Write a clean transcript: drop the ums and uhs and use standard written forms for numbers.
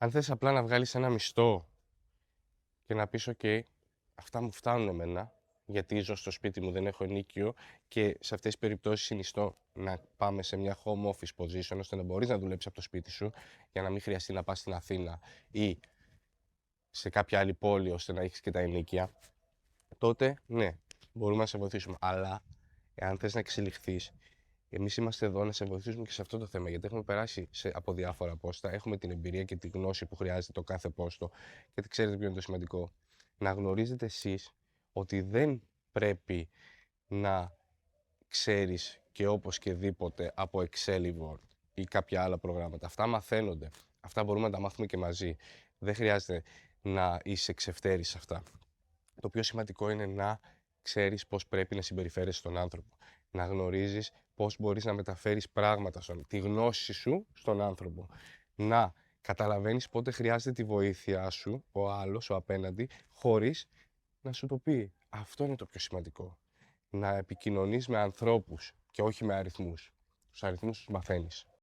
Αν θες απλά να βγάλεις ένα μισθό και να πεις «ΟΚ, αυτά μου φτάνουν εμένα, γιατί ζω στο σπίτι μου, δεν έχω ενοίκιο», και σε αυτές τις περιπτώσεις συνιστώ να πάμε σε μια home office position, ώστε να μπορείς να δουλέψεις από το σπίτι σου, για να μην χρειαστεί να πας στην Αθήνα ή σε κάποια άλλη πόλη, ώστε να έχεις και τα ενοίκια, τότε ναι, μπορούμε να σε βοηθήσουμε. Αλλά εάν θες να εξελιχθείς, εμείς είμαστε εδώ να σε βοηθήσουμε και σε αυτό το θέμα, γιατί έχουμε περάσει από διάφορα πόστα, έχουμε την εμπειρία και τη γνώση που χρειάζεται το κάθε πόστο. Γιατί ξέρετε ποιο είναι το σημαντικό? Να γνωρίζετε εσείς ότι δεν πρέπει να ξέρεις και όπως και δίποτε από Excel ή Word ή κάποια άλλα προγράμματα. Αυτά μαθαίνονται. Αυτά μπορούμε να τα μάθουμε και μαζί. Δεν χρειάζεται να είσαι εξευτέρης σε αυτά. Το πιο σημαντικό είναι να ξέρεις πώς πρέπει να συμπεριφέρεσαι στον άνθρωπο. Να γνωρίζεις πώς μπορείς να μεταφέρεις πράγματα, τη γνώση σου στον άνθρωπο. Να καταλαβαίνεις πότε χρειάζεται τη βοήθειά σου, ο άλλος, ο απέναντι, χωρίς να σου το πει. Αυτό είναι το πιο σημαντικό. Να επικοινωνείς με ανθρώπους και όχι με αριθμούς. Τους αριθμούς τους μαθαίνεις.